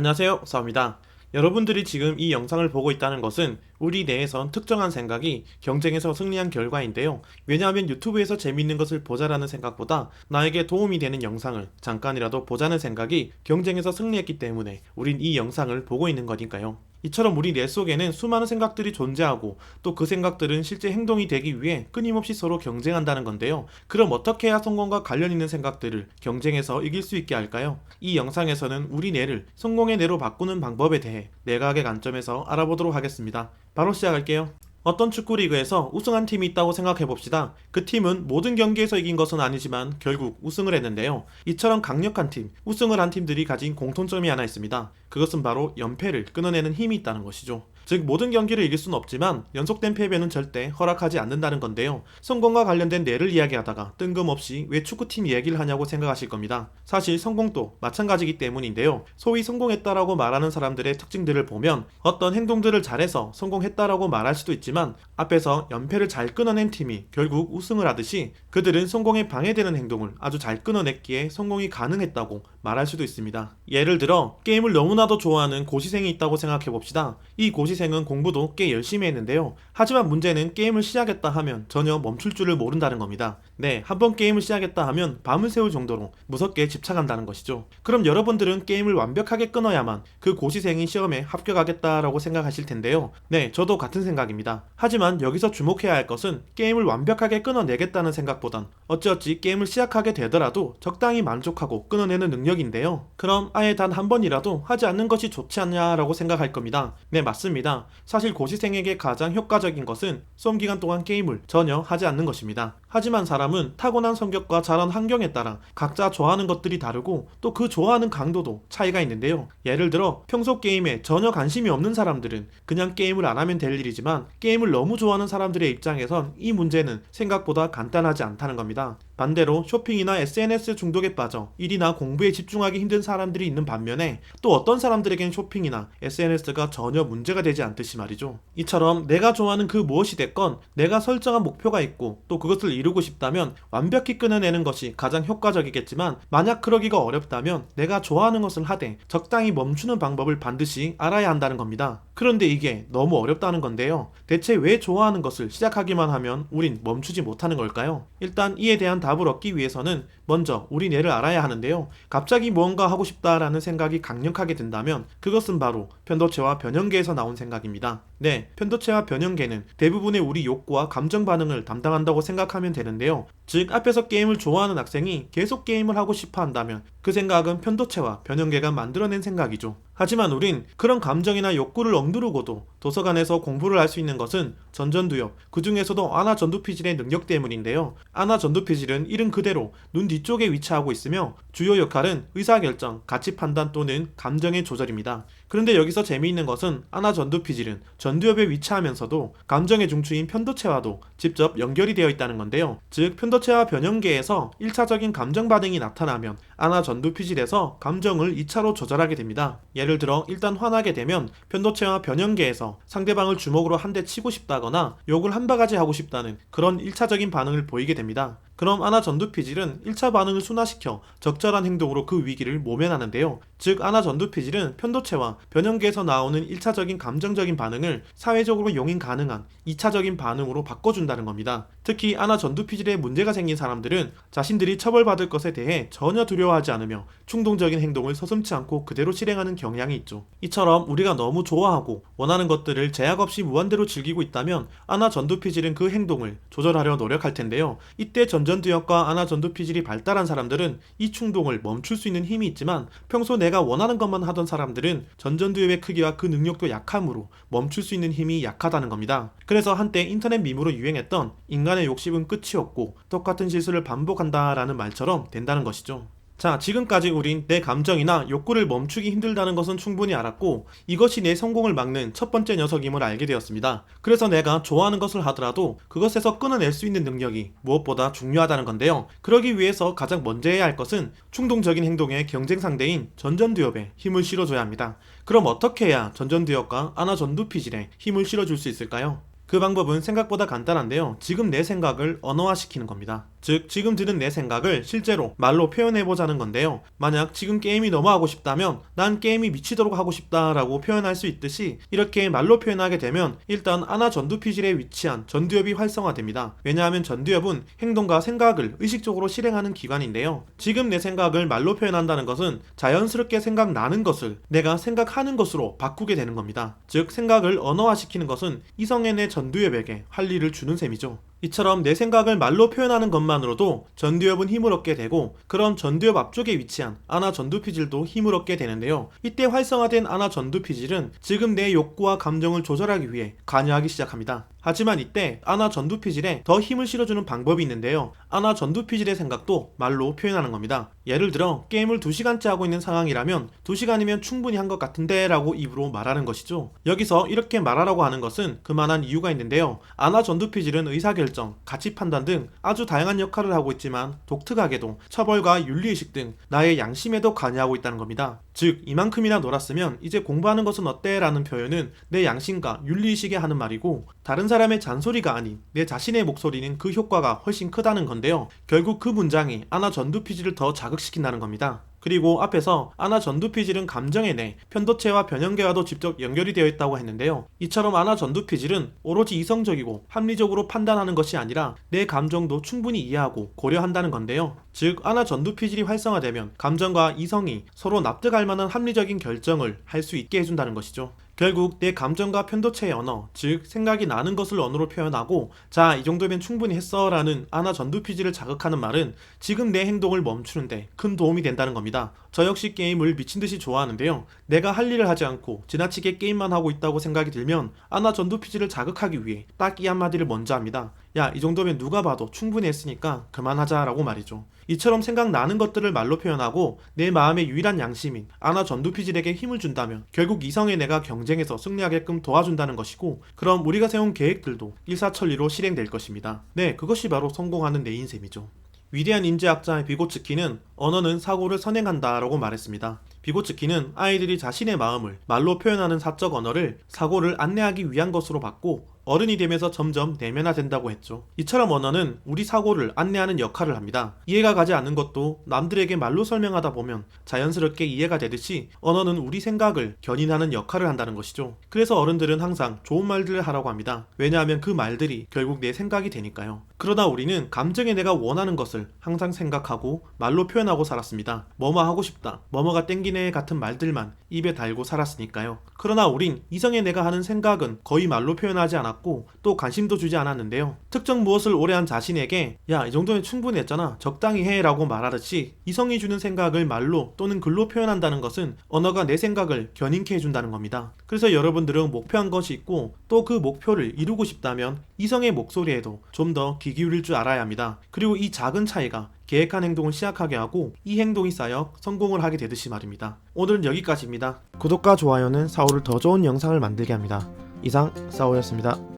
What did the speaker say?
안녕하세요, 싸움입니다. 여러분들이 지금 이 영상을 보고 있다는 것은 우리 내에선 특정한 생각이 경쟁에서 승리한 결과인데요. 왜냐하면 유튜브에서 재밌는 것을 보자라는 생각보다 나에게 도움이 되는 영상을 잠깐이라도 보자는 생각이 경쟁에서 승리했기 때문에 우린 이 영상을 보고 있는 거니까요. 이처럼 우리 뇌 속에는 수많은 생각들이 존재하고 또 그 생각들은 실제 행동이 되기 위해 끊임없이 서로 경쟁한다는 건데요. 그럼 어떻게 해야 성공과 관련 있는 생각들을 경쟁에서 이길 수 있게 할까요? 이 영상에서는 우리 뇌를 성공의 뇌로 바꾸는 방법에 대해 뇌과학의 관점에서 알아보도록 하겠습니다. 바로 시작할게요. 어떤 축구 리그에서 우승한 팀이 있다고 생각해 봅시다. 그 팀은 모든 경기에서 이긴 것은 아니지만 결국 우승을 했는데요. 이처럼 강력한 팀, 우승을 한 팀들이 가진 공통점이 하나 있습니다. 그것은 바로 연패를 끊어내는 힘이 있다는 것이죠. 즉 모든 경기를 이길 수는 없지만 연속된 패배는 절대 허락하지 않는다는 건데요. 성공과 관련된 뇌를 이야기하다가 뜬금없이 왜 축구팀 얘기를 하냐고 생각하실 겁니다. 사실 성공도 마찬가지이기 때문인데요. 소위 성공했다라고 말하는 사람들의 특징들을 보면 어떤 행동들을 잘해서 성공했다라고 말할 수도 있지만 앞에서 연패를 잘 끊어낸 팀이 결국 우승을 하듯이 그들은 성공에 방해되는 행동을 아주 잘 끊어냈기에 성공이 가능했다고 말할 수도 있습니다. 예를 들어 게임을 너무나도 좋아하는 고시생이 있다고 생각해 봅시다. 이 고시생은 공부도 꽤 열심히 했는데요. 하지만 문제는 게임을 시작했다 하면 전혀 멈출 줄을 모른다는 겁니다. 네, 한번 게임을 시작했다 하면 밤을 새울 정도로 무섭게 집착한다는 것이죠. 그럼 여러분들은 게임을 완벽하게 끊어야만 그 고시생이 시험에 합격하겠다라고 생각하실 텐데요. 네, 저도 같은 생각입니다. 하지만 여기서 주목해야 할 것은 게임을 완벽하게 끊어내겠다는 생각보단 어찌어찌 게임을 시작하게 되더라도 적당히 만족하고 끊어내는 능력인데요. 그럼 아예 단 한 번이라도 하지 않는 것이 좋지 않냐라고 생각할 겁니다. 네, 맞습니다. 사실 고시생에게 가장 효과적인 것은 수험 기간 동안 게임을 전혀 하지 않는 것입니다. 하지만 사람은 타고난 성격과 자란 환경에 따라 각자 좋아하는 것들이 다르고 또 그 좋아하는 강도도 차이가 있는데요. 예를 들어 평소 게임에 전혀 관심이 없는 사람들은 그냥 게임을 안 하면 될 일이지만 게임을 너무 좋아하는 사람들의 입장에선 이 문제는 생각보다 간단하지 않다는 겁니다. 반대로 쇼핑이나 SNS 중독에 빠져 일이나 공부에 집중하기 힘든 사람들이 있는 반면에 또 어떤 사람들에겐 쇼핑이나 SNS가 전혀 문제가 되지 않듯이 말이죠. 이처럼 내가 좋아하는 그 무엇이 됐건 내가 설정한 목표가 있고 또 그것을 이루고 싶다면 완벽히 끊어내는 것이 가장 효과적이겠지만 만약 그러기가 어렵다면 내가 좋아하는 것을 하되 적당히 멈추는 방법을 반드시 알아야 한다는 겁니다. 그런데 이게 너무 어렵다는 건데요. 대체 왜 좋아하는 것을 시작하기만 하면 우린 멈추지 못하는 걸까요? 일단 이에 대한 답을 얻기 위해서는 먼저 우리 뇌를 알아야 하는데요. 갑자기 무언가 하고 싶다라는 생각이 강력하게 든다면 그것은 바로 편도체와 변형계에서 나온 생각입니다. 네, 편도체와 변형계는 대부분의 우리 욕구와 감정 반응을 담당한다고 생각하면 되는데요. 즉 앞에서 게임을 좋아하는 학생이 계속 게임을 하고 싶어 한다면 그 생각은 편도체와 변형계가 만들어낸 생각이죠. 하지만 우린 그런 감정이나 욕구를 억누르고도 도서관에서 공부를 할 수 있는 것은 전전두엽, 그 중에서도 아나전두피질의 능력 때문인데요. 아나전두피질은 이름 그대로 눈 뒤쪽에 위치하고 있으며 주요 역할은 의사결정, 가치 판단 또는 감정의 조절입니다. 그런데 여기서 재미있는 것은 아나전두피질은 전두엽에 위치하면서도 감정의 중추인 편도체와도 직접 연결이 되어 있다는 건데요. 즉 편도체와 변형계에서 1차적인 감정 반응이 나타나면 아나전두피질에서 감정을 2차로 조절하게 됩니다. 예를 들어 일단 화나게 되면 편도체와 변형계에서 상대방을 주먹으로 한 대 치고 싶다거나 욕을 한 바가지 하고 싶다는 그런 1차적인 반응을 보이게 됩니다. 그럼 아나전두피질은 1차 반응을 순화시켜 적절한 행동으로 그 위기를 모면하는데요. 즉 아나전두피질은 편도체와 변형계에서 나오는 1차적인 감정적인 반응을 사회적으로 용인 가능한 2차적인 반응으로 바꿔준다는 겁니다. 특히 아나전두피질에 문제가 생긴 사람들은 자신들이 처벌받을 것에 대해 전혀 두려워하지 않으며 충동적인 행동을 서슴지 않고 그대로 실행하는 경향이 있죠. 이처럼 우리가 너무 좋아하고 원하는 것들을 제약 없이 무한대로 즐기고 있다면 아나전두피질은 그 행동을 조절하려 노력할 텐데요. 이때 전두엽과 아나전두피질이 발달한 사람들은 이 충동을 멈출 수 있는 힘이 있지만 평소 내가 원하는 것만 하던 사람들은 전두엽의 크기와 그 능력도 약함으로 멈출 수 있는 힘이 약하다는 겁니다. 그래서 한때 인터넷 밈으로 유행했던 인간의 욕심은 끝이 없고 똑같은 실수를 반복한다라는 말처럼 된다는 것이죠. 자, 지금까지 우린 내 감정이나 욕구를 멈추기 힘들다는 것은 충분히 알았고 이것이 내 성공을 막는 첫 번째 녀석임을 알게 되었습니다. 그래서 내가 좋아하는 것을 하더라도 그것에서 끊어낼 수 있는 능력이 무엇보다 중요하다는 건데요. 그러기 위해서 가장 먼저 해야 할 것은 충동적인 행동의 경쟁 상대인 전전두엽에 힘을 실어줘야 합니다. 그럼 어떻게 해야 전전두엽과 아나전두피질에 힘을 실어줄 수 있을까요? 그 방법은 생각보다 간단한데요. 지금 내 생각을 언어화시키는 겁니다. 즉 지금 드는 내 생각을 실제로 말로 표현해보자는 건데요. 만약 지금 게임이 너무 하고 싶다면 난 게임이 미치도록 하고 싶다라고 표현할 수 있듯이 이렇게 말로 표현하게 되면 일단 아나 전두피질에 위치한 전두엽이 활성화됩니다. 왜냐하면 전두엽은 행동과 생각을 의식적으로 실행하는 기관인데요. 지금 내 생각을 말로 표현한다는 것은 자연스럽게 생각나는 것을 내가 생각하는 것으로 바꾸게 되는 겁니다. 즉 생각을 언어화시키는 것은 이성의 내 전두엽에게 활리를 주는 셈이죠. 이처럼 내 생각을 말로 표현하는 것만으로도 전두엽은 힘을 얻게 되고 그럼 전두엽 앞쪽에 위치한 아나 전두피질도 힘을 얻게 되는데요. 이때 활성화된 아나 전두피질은 지금 내 욕구와 감정을 조절하기 위해 관여하기 시작합니다. 하지만 이때 아나 전두피질에 더 힘을 실어주는 방법이 있는데요. 아나 전두피질의 생각도 말로 표현하는 겁니다. 예를 들어 게임을 2시간째 하고 있는 상황이라면 2시간이면 충분히 한 것 같은데 라고 입으로 말하는 것이죠. 여기서 이렇게 말하라고 하는 것은 그만한 이유가 있는데요. 아나 전두피질은 의사결정, 가치 판단 등 아주 다양한 역할을 하고 있지만 독특하게도 처벌과 윤리의식 등 나의 양심에도 관여하고 있다는 겁니다. 즉 이만큼이나 놀았으면 이제 공부하는 것은 어때? 라는 표현은 내 양심과 윤리의식에 하는 말이고 다른 사람의 잔소리가 아닌 내 자신의 목소리는 그 효과가 훨씬 크다는 건데요. 결국 그 문장이 아나 전두피질을 더 자극시킨다는 겁니다. 그리고 앞에서 아나 전두피질은 감정의 내, 편도체와 변형계와도 직접 연결이 되어 있다고 했는데요. 이처럼 아나 전두피질은 오로지 이성적이고 합리적으로 판단하는 것이 아니라 내 감정도 충분히 이해하고 고려한다는 건데요. 즉 아나 전두피질이 활성화되면 감정과 이성이 서로 납득할 만한 합리적인 결정을 할 수 있게 해준다는 것이죠. 결국 내 감정과 편도체의 언어, 즉 생각이 나는 것을 언어로 표현하고 자, 이 정도면 충분히 했어 라는 아나 전두피질을 자극하는 말은 지금 내 행동을 멈추는데 큰 도움이 된다는 겁니다. 저 역시 게임을 미친듯이 좋아하는데요. 내가 할 일을 하지 않고 지나치게 게임만 하고 있다고 생각이 들면 아나 전두피질을 자극하기 위해 딱 이 한마디를 먼저 합니다. 야, 이 정도면 누가 봐도 충분히 했으니까 그만하자 라고 말이죠. 이처럼 생각나는 것들을 말로 표현하고 내 마음의 유일한 양심인 아나 전두피질에게 힘을 준다면 결국 이성의 내가 경쟁에서 승리하게끔 도와준다는 것이고 그럼 우리가 세운 계획들도 일사천리로 실행될 것입니다. 네, 그것이 바로 성공하는 내 인생이죠. 위대한 인재학자 비고츠키는 언어는 사고를 선행한다 라고 말했습니다. 비고츠키는 아이들이 자신의 마음을 말로 표현하는 사적 언어를 사고를 안내하기 위한 것으로 봤고 어른이 되면서 점점 내면화된다고 했죠. 이처럼 언어는 우리 사고를 안내하는 역할을 합니다. 이해가 가지 않는 것도 남들에게 말로 설명하다 보면 자연스럽게 이해가 되듯이 언어는 우리 생각을 견인하는 역할을 한다는 것이죠. 그래서 어른들은 항상 좋은 말들을 하라고 합니다. 왜냐하면 그 말들이 결국 내 생각이 되니까요. 그러나 우리는 감정의 내가 원하는 것을 항상 생각하고 말로 표현하고 살았습니다. 뭐뭐 하고 싶다, 뭐뭐가 땡기네 같은 말들만 입에 달고 살았으니까요. 그러나 우린 이성의 내가 하는 생각은 거의 말로 표현하지 않았고 또 관심도 주지 않았는데요. 특정 무엇을 오래 한 자신에게 야, 이 정도면 충분히 했잖아, 적당히 해 라고 말하듯이 이성이 주는 생각을 말로 또는 글로 표현한다는 것은 언어가 내 생각을 견인케 해준다는 겁니다. 그래서 여러분들은 목표한 것이 있고 또 그 목표를 이루고 싶다면 이성의 목소리에도 좀 더 귀 기울일 줄 알아야 합니다. 그리고 이 작은 차이가 계획한 행동을 시작하게 하고 이 행동이 쌓여 성공을 하게 되듯이 말입니다. 오늘은 여기까지입니다. 구독과 좋아요는 사오를 더 좋은 영상을 만들게 합니다. 이상 사오였습니다.